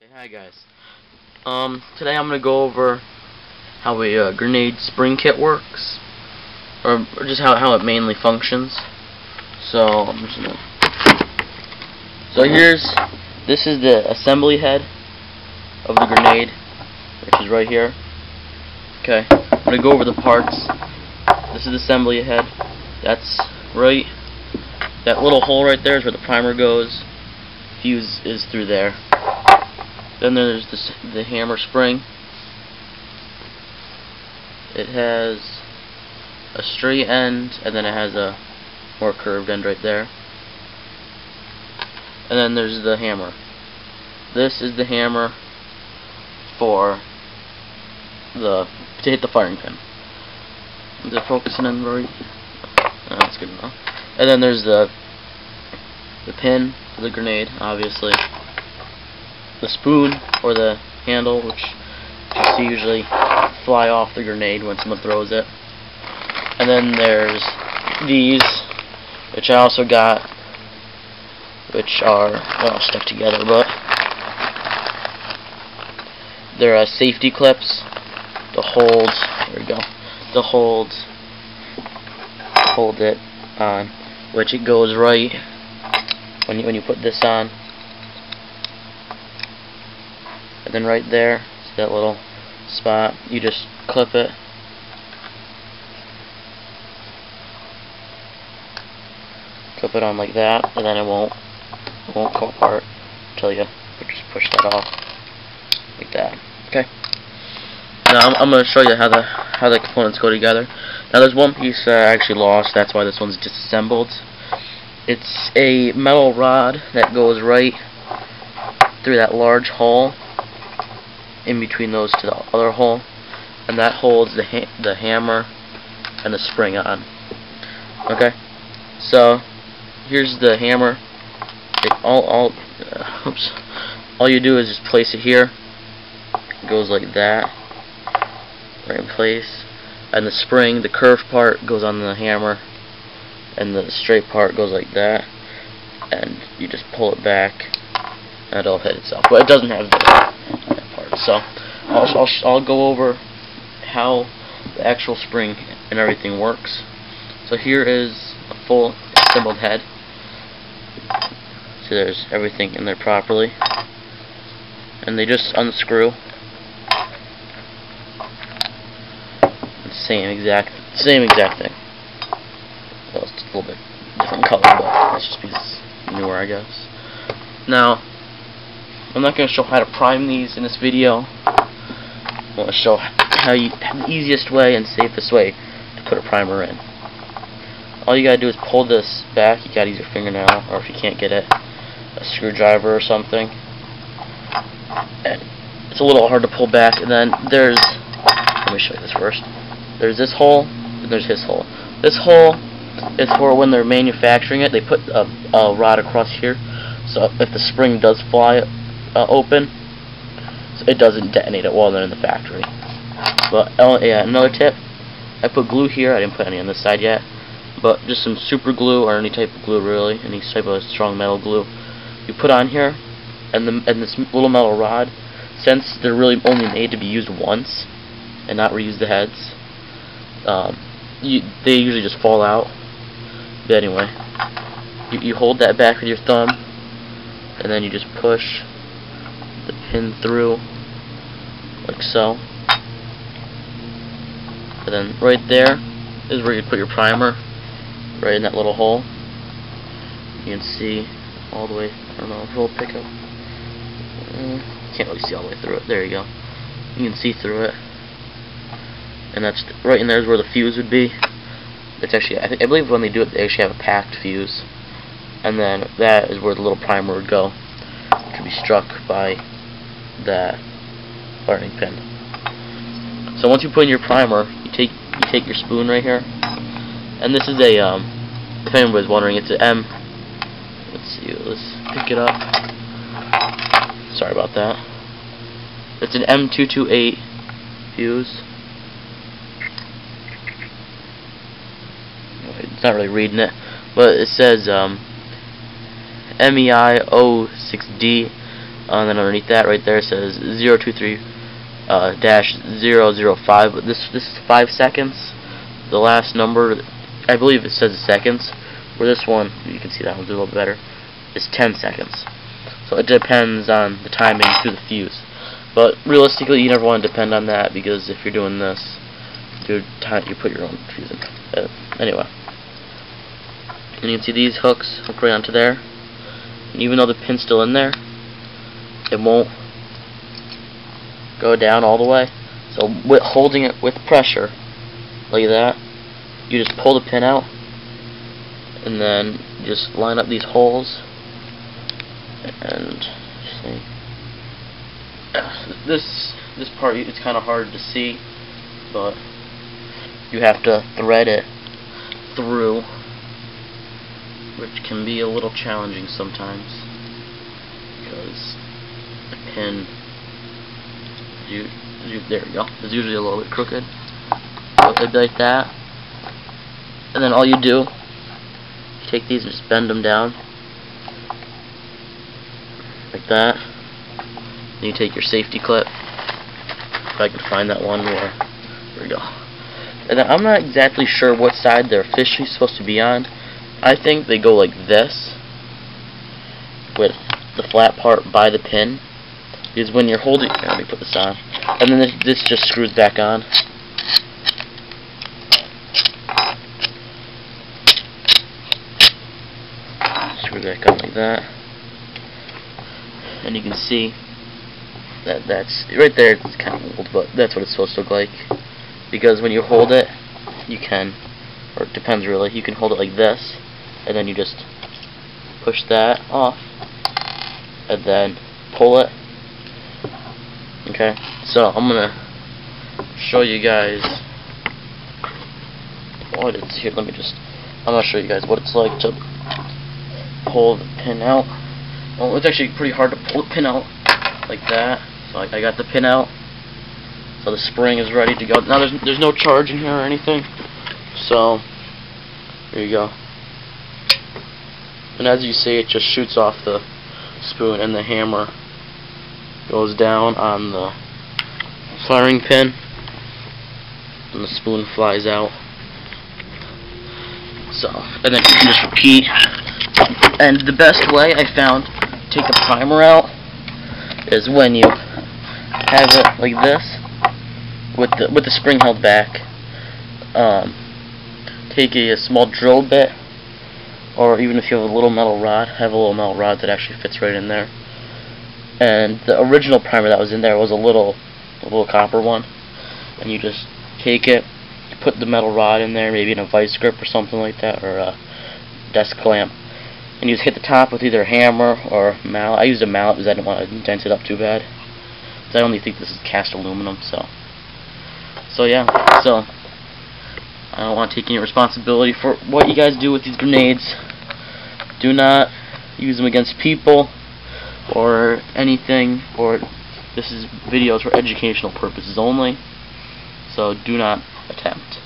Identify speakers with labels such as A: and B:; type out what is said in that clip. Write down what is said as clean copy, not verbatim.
A: Okay, hi guys. Today I'm gonna go over how a grenade spring kit works, or just how it mainly functions. So this is the assembly head of the grenade, which is right here. Okay, I'm gonna go over the parts. This is the assembly head. That's right. That little hole right there is where the primer goes. Fuse is through there. Then there's the hammer spring. It has a straight end, and then it has a more curved end right there. And then there's the hammer. This is the hammer to hit the firing pin. Is it focusing in right? No, that's good enough. And then there's the pin for the grenade, obviously. The spoon or the handle, which you see usually fly off the grenade when someone throws it. And then there's these, which I also got, which are well stuck together, but they're safety clips to hold. There we go. To hold it on, which it goes right when you put this on. And then right there, see that little spot, you just clip it. Clip it on like that, and then it won't come apart until you just push that off like that. Okay. Now I'm going to show you how the components go together. Now there's one piece I actually lost. That's why this one's disassembled. It's a metal rod that goes right through that large hole in between those to the other hole, and that holds the hammer and the spring on. Okay, so here's the hammer. All you do is just place it here. It goes like that, right in place, and the spring, the curved part, goes on the hammer, and the straight part goes like that, and you just pull it back, and it'll hit itself. But it doesn't have that part. So I'll go over how the actual spring and everything works. So here is a full assembled head. So there's everything in there properly, and they just unscrew. Same exact thing. Well, it's a little bit different color, but it's just because it's newer, I guess. Now, I'm not going to show how to prime these in this video. I want to show the easiest way and safest way to put a primer in. All you gotta do is pull this back. You gotta use your fingernail, or if you can't get it, a screwdriver or something. And it's a little hard to pull back. And then let me show you this first. There's this hole, and there's his hole. This hole is for when they're manufacturing it. They put a rod across here, so if the spring does fly open, so it doesn't detonate it while they're in the factory. But yeah, another tip: I put glue here. I didn't put any on this side yet, but just some super glue, or any type of glue really, any type of strong metal glue. You put on here, and this little metal rod, since they're really only made to be used once and not reuse the heads, they usually just fall out. But anyway, you hold that back with your thumb, and then you just push the pin through like so, and then right there is where you put your primer, right in that little hole. You can see all the way. I don't know if it'll pick up. Can't really see all the way through it. There you go. You can see through it, and that's right in there is where the fuse would be. It's actually, I believe when they do it, they actually have a packed fuse, and then that is where the little primer would go, which would be struck by that firing pin. So once you put in your primer, you take your spoon right here, and this is a if anybody's wondering, it's an M. Let's see, let's pick it up. Sorry about that. It's an M228 fuse. It's not really reading it, but it says MEI06D And then underneath that, right there, it says 023 -005. But this is 5 seconds. The last number, I believe it says seconds. Where this one, you can see that one's a little bit better, is 10 seconds. So it depends on the timing through the fuse. But realistically, you never want to depend on that, because if you're doing this, you put your own fuse in. Anyway, and you can see these hooks hook right onto there. And even though the pin's still in there, it won't go down all the way. So with holding it with pressure, like that, you just pull the pin out, and then just line up these holes. And see, this part, it's kind of hard to see, but you have to thread it through, which can be a little challenging sometimes, because the pin, there we go, is usually a little bit crooked. So it'd be like that, and then all you do, you take these and just bend them down like that. Then you take your safety clip, if I can find that one, where, there we go. And then I'm not exactly sure what side they're officially supposed to be on. I think they go like this, with the flat part by the pin, because when you're holding, here, let me put this on, and then this just screws back on. Screw back on like that, and you can see that's right there. It's kind of old, but that's what it's supposed to look like. Because when you hold it, you can, or it depends really, you can hold it like this, and then you just push that off, and then pull it. Okay, so I'm gonna show you guys what it's here. I'm gonna show you guys what it's like to pull the pin out. Well, it's actually pretty hard to pull the pin out like that. So I got the pin out, so the spring is ready to go. Now there's no charge in here or anything, so there you go. And as you see, it just shoots off the spoon, and the hammer goes down on the firing pin, and the spoon flies out. So, and then you can just repeat. And the best way I found to take the primer out is when you have it like this, with the spring held back. Take a small drill bit, or even if you have a little metal rod, have a little metal rod that actually fits right in there. And the original primer that was in there was a little copper one, and you just take it, you put the metal rod in there, maybe in a vice grip or something like that, or a desk clamp, and you just hit the top with either a hammer or a mallet. I used a mallet because I didn't want to dent it up too bad, because I only think this is cast aluminum. So yeah, so I don't want to take any responsibility for what you guys do with these grenades. Do not use them against people or anything, or this is videos for educational purposes only, so do not attempt.